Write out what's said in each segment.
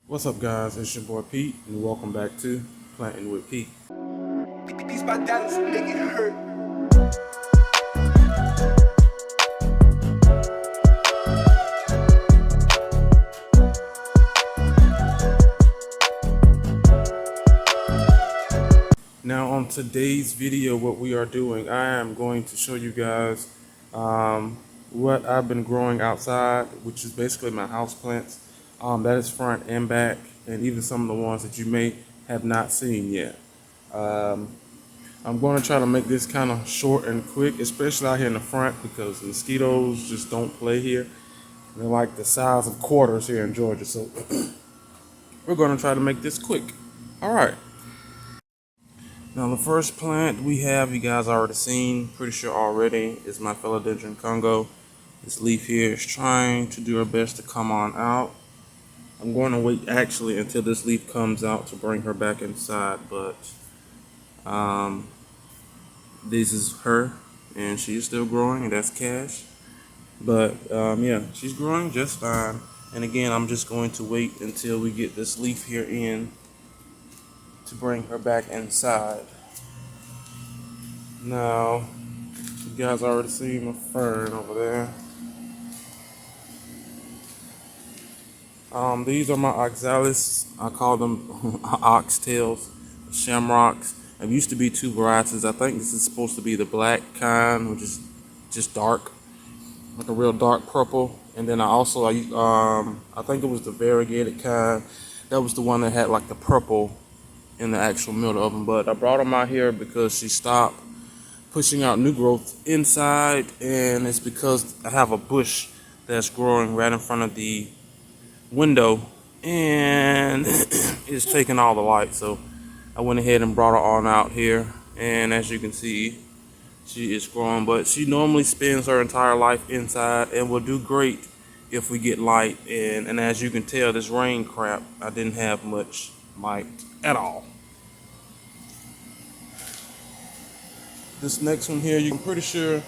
What's up, guys? It's your boy Pete, and welcome back to Planting with Pete. These my dollars make it hurt. Now, on today's video, what we are doing, I am going to show you guys what I've been growing outside, which is basically my house plants. That is front and back, and even some of the ones that you may have not seen yet. I'm going to try to make this kind of short and quick, especially out here in the front, because mosquitoes just don't play here. They're like the size of quarters here in Georgia, so we're going to try to make this quick. All right. Now the first plant we have, you guys already seen, pretty sure already, is my Philodendron Congo. This leaf here is trying to do her best to come on out. I'm going to wait actually until this leaf comes out to bring her back inside, but this is her, and she is still growing, and that's Cash. But yeah, she's growing just fine. And again, I'm just going to wait until we get this leaf here in to bring her back inside. Now, you guys already see my fern over there. These are my oxalis. I call them oxtails, shamrocks. There used to be two varieties. I think this is supposed to be the black kind, which is just dark, like a real dark purple. And then I think it was the variegated kind. That was the one that had like the purple in the actual middle of them. But I brought them out here because she stopped pushing out new growth inside, and it's because I have a bush that's growing right in front of the window, and it's taking all the light. So I went ahead and brought her on out here, and as you can see, she is growing, but she normally spends her entire life inside and will do great if we get light. And as you can tell, this rain crap, I didn't have much light at all. This next one here, you can pretty sure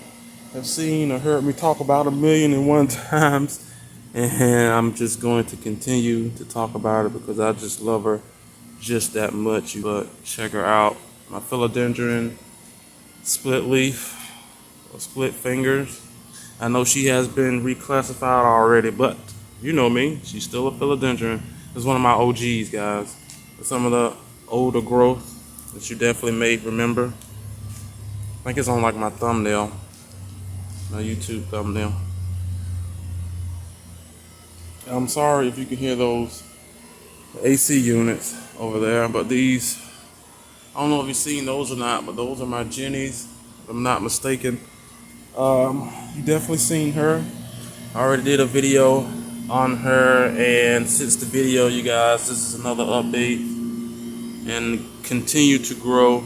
have seen or heard me talk about 1,000,001 times. And I'm just going to continue to talk about it because I just love her just that much. But check her out. My Philodendron split leaf, or split fingers. I know she has been reclassified already, but you know me, she's still a Philodendron. It's one of my OGs, guys. Some of the older growth that you definitely may remember. I think it's on like my thumbnail, my YouTube thumbnail. I'm sorry if you can hear those AC units over there, but these, I don't know if you've seen those or not, but those are my Jennies, if I'm not mistaken. You definitely seen her. I already did a video on her, and since the video, you guys, this is another update, and continue to grow.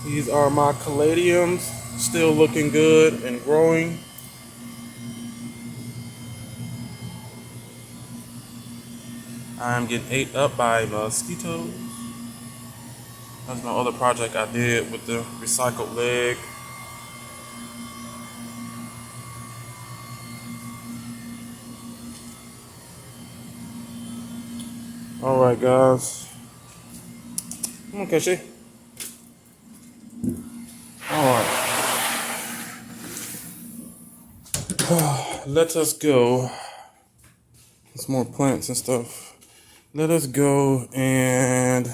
These are my caladiums, still looking good and growing. I'm getting ate up by mosquitoes. That's my other project I did with the recycled leg. Alright, guys. Come on, Casey. Alright. Let us go. There's more plants and stuff. Let us go and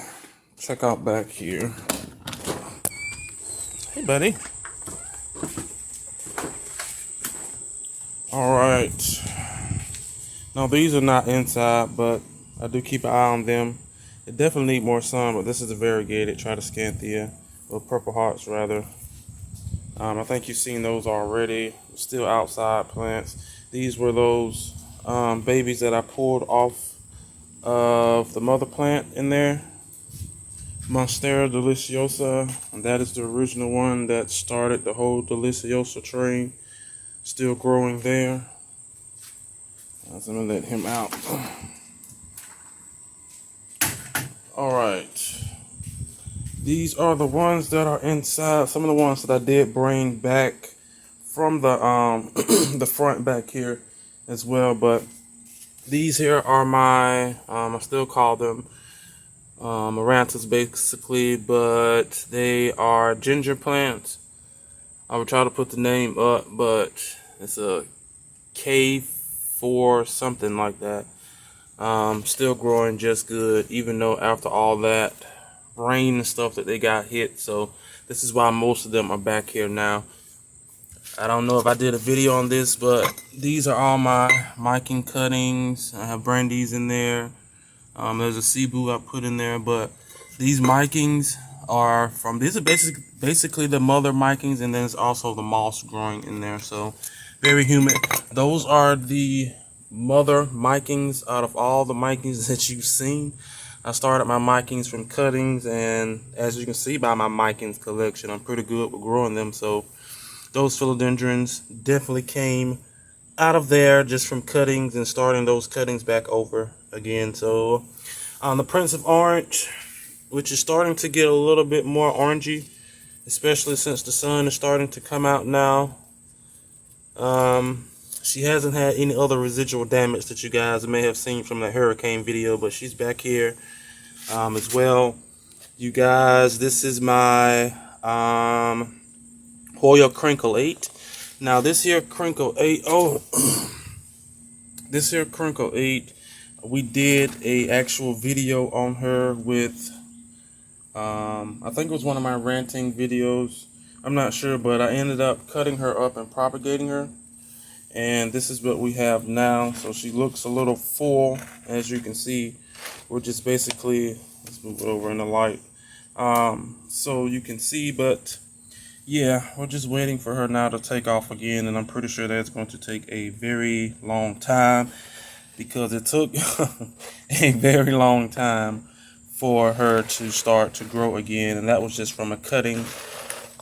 check out back here. Hey, buddy. Alright. Now, these are not inside, but I do keep an eye on them. They definitely need more sun, but this is a variegated Tridoscanthia, or purple hearts rather. I think you've seen those already. Still outside plants. These were those babies that I pulled off of the mother plant in there. Monstera deliciosa, and that is the original one that started the whole deliciosa train. Still growing there. I'm gonna let him out. All right. These are the ones that are inside. Some of the ones that I did bring back from the the front back here as well. But these here are my I still call them Mirantis basically, but they are ginger plants. I would try to put the name up, but it's a K4 something like that. Still growing just good, even though after all that rain and stuff that they got hit. So this is why most of them are back here now. I don't know if I did a video on this, but these are all my miking cuttings. I have brandies in there. There's a cebu I put in there, but these micings are from, these are basically the mother micings, and then there's also the moss growing in there. So very humid. Those are the mother micings out of all the micings that you've seen. I started my micings from cuttings, and as you can see by my micings collection, I'm pretty good with growing them. So those philodendrons definitely came out of there just from cuttings and starting those cuttings back over again. So the Prince of Orange, which is starting to get a little bit more orangey, especially since the sun is starting to come out now. She hasn't had any other residual damage that you guys may have seen from the hurricane video, but she's back here as well. You guys, this is my Hoya Crinkle 8. Now this here Crinkle 8, this here Crinkle 8, we did a actual video on her with, I think it was one of my ranting videos. I'm not sure, but I ended up cutting her up and propagating her. And this is what we have now. So she looks a little full, as you can see. We're just basically, let's move it over in the light. So you can see, but yeah, we're just waiting for her now to take off again, and I'm pretty sure that's going to take a very long time, because it took a very long time for her to start to grow again, and that was just from a cutting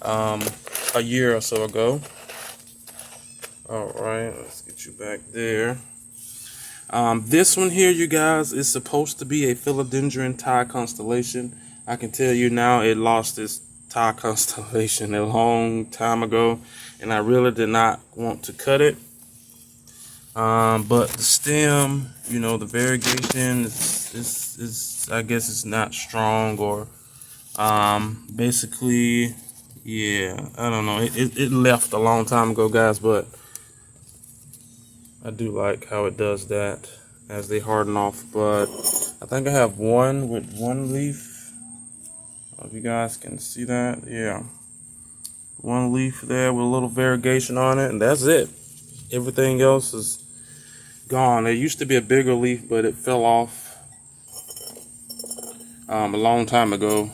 a year or so ago. All right, let's get you back there. This one here, you guys, is supposed to be a Philodendron tie constellation. I can tell you now, it lost its tie constellation a long time ago, and I really did not want to cut it. But the stem, you know, the variegation is I guess it's not strong, or basically, yeah, I don't know. It left a long time ago, guys, but I do like how it does that as they harden off. But I think I have one with one leaf. If you guys can see that, yeah, one leaf there with a little variegation on it, and that's it. Everything else is gone. There used to be a bigger leaf, but it fell off a long time ago.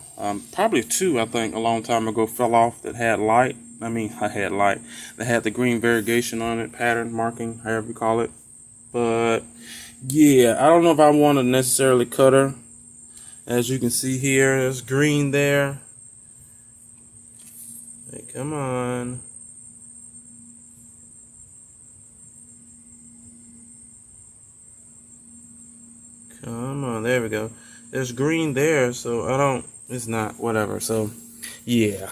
Probably two, I think, a long time ago fell off that had light. I had light. That had the green variegation on it, pattern marking, however you call it. But yeah, I don't know if I want to necessarily cut her. As you can see here, there's green there. Hey, come on. Come on, there we go. There's green there, so it's not, whatever. So yeah.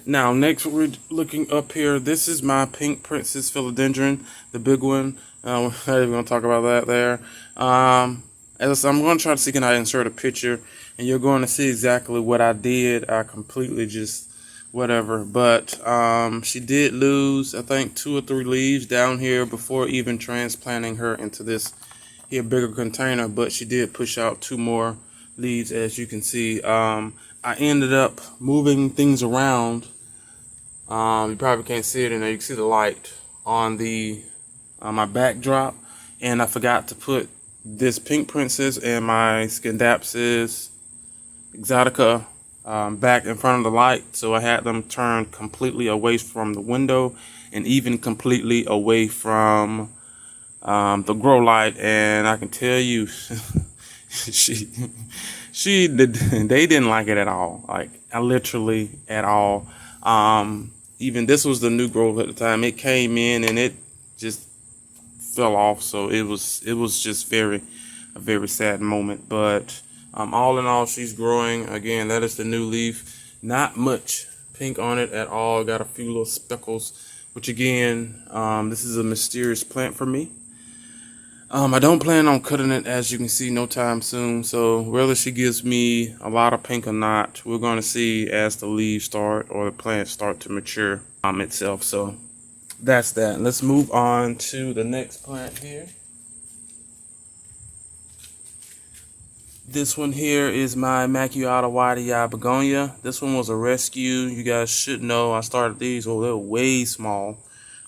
Now next we're looking up here. This is my Pink Princess Philodendron, the big one. We're not even gonna talk about that there. As I said, I'm gonna try to see, can I insert a picture, and you're going to see exactly what I did. I completely just whatever, but she did lose, I think, 2 or 3 leaves down here before even transplanting her into this here bigger container, but she did push out 2 more leaves, as you can see. I ended up moving things around. You probably can't see it in there. You can see the light on the my backdrop, and I forgot to put this Pink Princess and my Scindapsus exotica back in front of the light, so I had them turned completely away from the window and even completely away from the grow light. And I can tell you, they didn't like it at all. Like, literally at all. Even this was the new growth at the time. It came in and it just fell off. So it was just a very sad moment. But All in all, she's growing. Again, that is the new leaf. Not much pink on it at all. Got a few little speckles, which again, this is a mysterious plant for me. I don't plan on cutting it, as you can see, no time soon. So whether she gives me a lot of pink or not, we're going to see as the leaves start or the plants start to mature itself. So that's that. Let's move on to the next plant here. This one here is my Maculatta Whitey begonia. This one was a rescue. You guys should know I started these, oh, they're way small.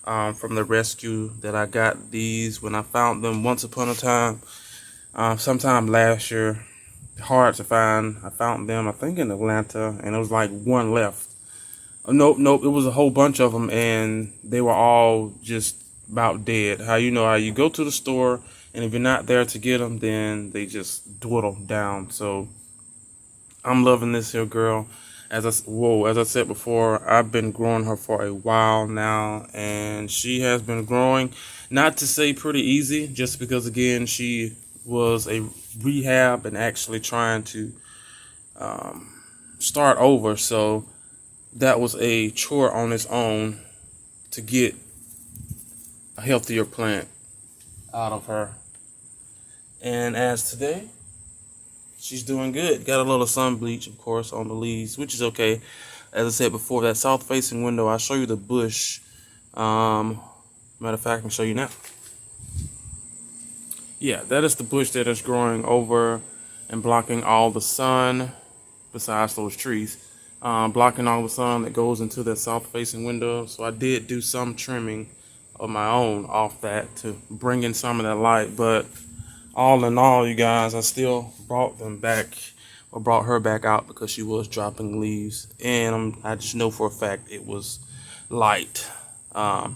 From the rescue that I got these when I found them once upon a time, sometime last year. Hard to find. I found them, I think, in Atlanta, and it was like one left. Nope, it was a whole bunch of them, and they were all just about dead. How you go to the store, and if you're not there to get them, then they just dwindle down. So I'm loving this here girl. As I said before, I've been growing her for a while now, and she has been growing, not to say pretty easy, just because again she was a rehab and actually trying to start over. So that was a chore on its own to get a healthier plant out of her. And as today, she's doing good. Got a little sun bleach, of course, on the leaves, which is okay. As I said before, that south-facing window, I'll show you the bush. Matter of fact, I can show you now. Yeah, that is the bush that is growing over and blocking all the sun, besides those trees. Blocking all the sun that goes into that south-facing window. So I did do some trimming of my own off that to bring in some of that light, but all in all, you guys, I still brought them back, or brought her back out, because she was dropping leaves, and I just know for a fact it was light. Yeah,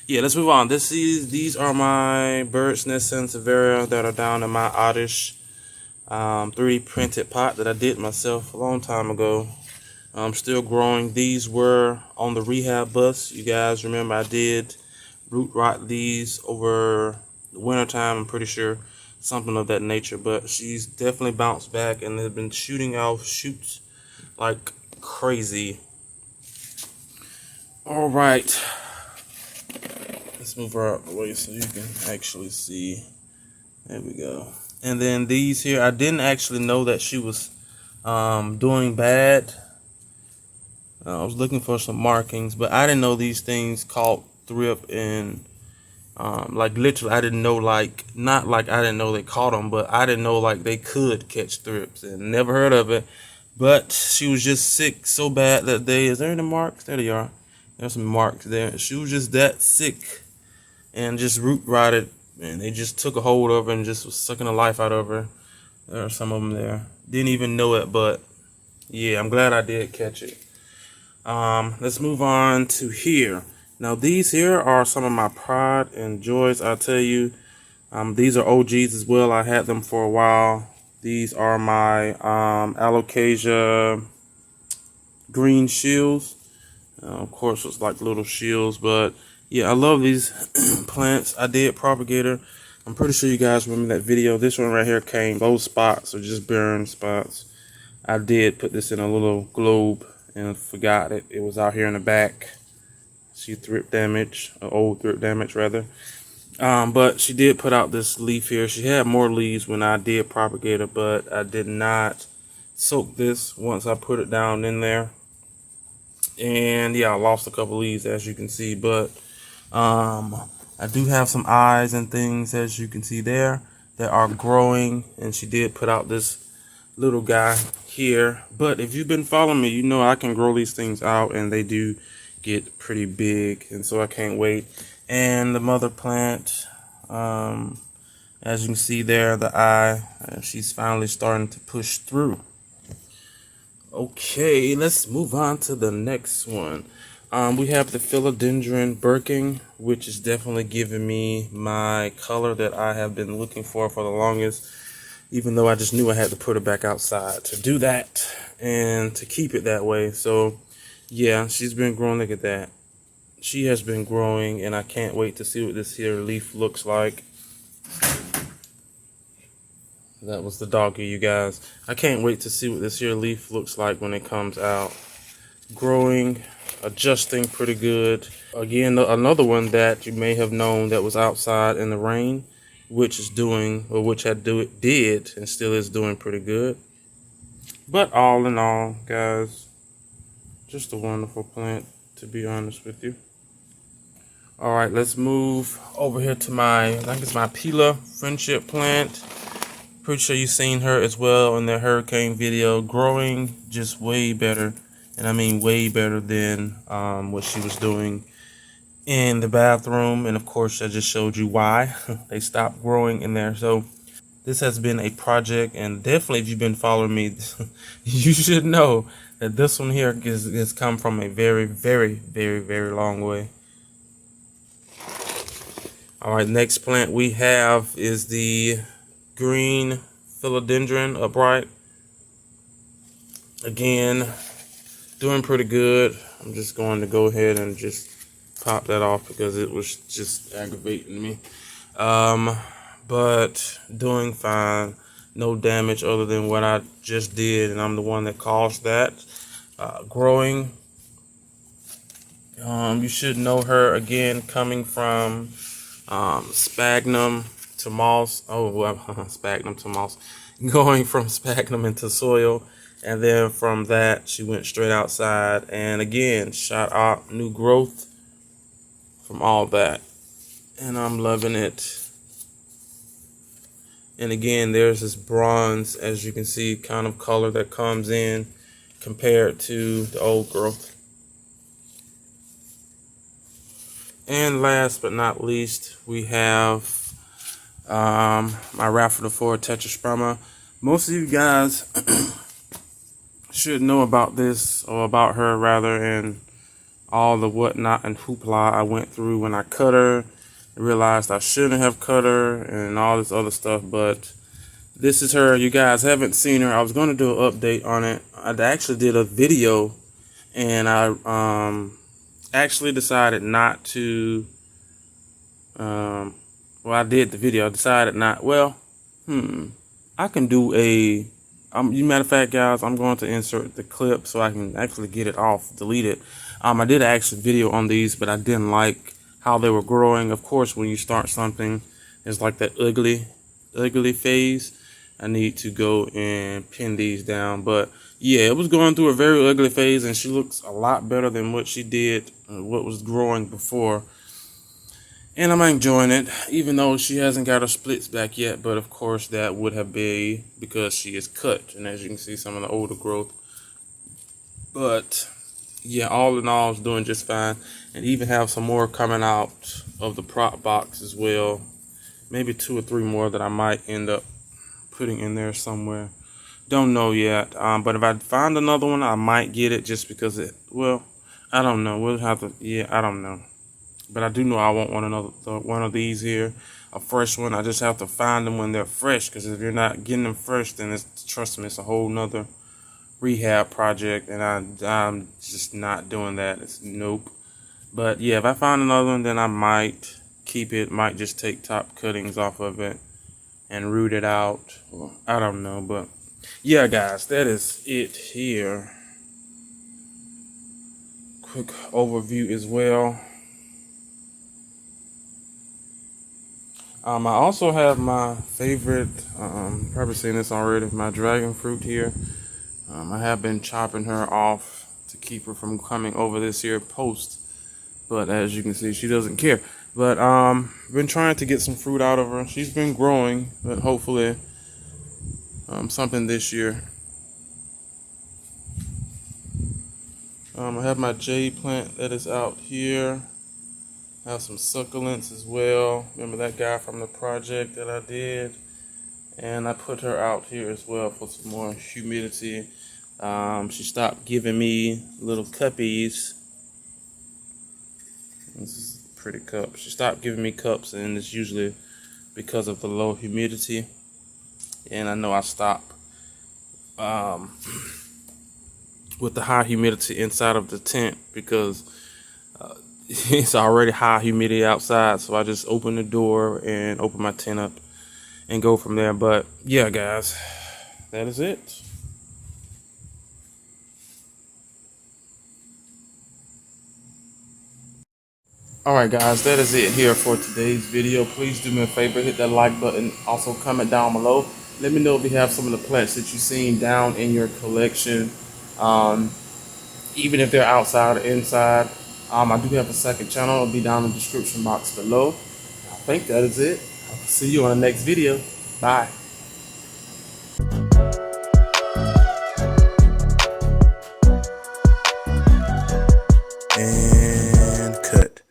let's move on. These are my bird's nest sansevieria that are down in my oddish 3D printed pot that I did myself a long time ago. Still growing. These were on the rehab bus. You guys remember I did root rot these over the winter time, I'm pretty sure. Something of that nature, but she's definitely bounced back and has been shooting off shoots like crazy. All right, let's move her out the way so you can actually see. There we go. And then these here, I didn't actually know that she was doing bad. I was looking for some markings, but I didn't know these things caught thrip, and like literally I didn't know, like, not like I didn't know they caught them, but I didn't know like they could catch thrips, and never heard of it. But she was just sick so bad that day. Is there any marks? There they are. There's some marks there. She was just that sick and just root rotted, and they just took a hold of her and just was sucking the life out of her. There are some of them there. Didn't even know it, but yeah, I'm glad I did catch it. Let's move on to here. Now these here are some of my pride and joys, I tell you. These are OGs as well. I had them for a while. These are my Alocasia green shields. Of course, it's like little shields, but yeah, I love these plants. I did propagate her. I'm pretty sure you guys remember that video. This one right here came, those spots are just barren spots. I did put this in a little globe and forgot it. It was out here in the back. See thrip damage, old thrip damage rather. But she did put out this leaf here. She had more leaves when I did propagate her, but I did not soak this once I put it down in there. And yeah, I lost a couple leaves, as you can see, but I do have some eyes and things, as you can see there, that are growing, and she did put out this little guy here. But if you've been following me, you know I can grow these things out, and they do get pretty big, and so I can't wait. And the mother plant, as you can see there, the eye, she's finally starting to push through. Okay, let's move on to the next one. We have the Philodendron Burking, which is definitely giving me my color that I have been looking for the longest, even though I just knew I had to put it back outside to do that and to keep it that way. So yeah, she's been growing. Look at that. She has been growing, and I can't wait to see what this here leaf looks like. That was the doggy, you guys. I can't wait to see what this here leaf looks like when it comes out. Growing, adjusting pretty good. Again, another one that you may have known that was outside in the rain, which is doing, or which did and still is doing pretty good. But all in all, guys, just a wonderful plant, to be honest with you. All right, let's move over here to I think it's my Philodendron Friendship plant. Pretty sure you've seen her as well in the hurricane video. Growing just way better, and I mean way better than what she was doing in the bathroom. And of course, I just showed you why they stopped growing in there. So this has been a project, and definitely if you've been following me, you should know that this one here has come from a very, very, very, very long way. All right, next plant we have is the green Philodendron upright. Again, doing pretty good. I'm just going to go ahead and just pop that off because it was just aggravating me. But doing fine. No damage other than what I just did, and I'm the one that caused that. Growing. You should know her again coming from sphagnum to moss. Oh, well, sphagnum to moss. Going from sphagnum into soil, and then from that she went straight outside, and again shot out new growth from all that, and I'm loving it. And again, there's this bronze, as you can see, kind of color that comes in compared to the old growth. And last but not least, we have my Rhaphidophora tetrasperma. Most of you guys should know about this, or about her rather, and all the whatnot and hoopla I went through when I cut her. I realized I shouldn't have cut her and all this other stuff, but this is her. You guys haven't seen her. I was going to do an update on it. I actually did a video, and I actually decided not to, well, I did the video. I decided not, well, I can do a, matter of fact, guys, I'm going to insert the clip so I can actually get it off, delete it. I did an actual video on these, but I didn't like how they were growing. Of course, when you start something, it's like that ugly phase. I need to go and pin these down, but yeah, it was going through a very ugly phase, and she looks a lot better than what she did, what was growing before. And I'm enjoying it, even though she hasn't got her splits back yet. But of course, that would have been because she is cut, and as you can see, some of the older growth. But yeah, all in all, it's doing just fine, and even have some more coming out of the prop box as well. Maybe 2 or 3 more that I might end up putting in there somewhere. Don't know yet, but if I find another one, I might get it, just because it, well, I don't know. We'll have to, yeah, I don't know. But I do know I want one of these here, a fresh one. I just have to find them when they're fresh, because if you're not getting them fresh, then trust me, it's a whole nother rehab project, and I'm just not doing that. It's nope. But yeah, if I find another one, then I might keep it, might just take top cuttings off of it and root it out. Well, I don't know, but yeah, guys, that is it here. Quick overview as well. I also have my favorite, probably seen this already, my dragon fruit here. I have been chopping her off to keep her from coming over this here post, but as you can see, she doesn't care. But been trying to get some fruit out of her. She's been growing, but hopefully something this year. I have my jade plant that is out here. I have some succulents as well. Remember that guy from the project that I did? And I put her out here as well for some more humidity. She stopped giving me little cuppies. This is a pretty cup. She stopped giving me cups, and it's usually because of the low humidity. And I know I stopped with the high humidity inside of the tent, because it's already high humidity outside. So I just open the door and open my tent up, and go from there. But yeah, guys, that is it. Alright guys, that is it here for today's video. Please do me a favor, hit that like button. Also comment down below. Let me know if you have some of the plants that you've seen down in your collection. Even if they're outside or inside. I do have a second channel. It'll be down in the description box below. I think that is it. I'll see you on the next video. Bye. And cut.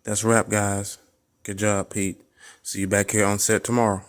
That's a wrap, guys. Good job, Pete. See you back here on set tomorrow.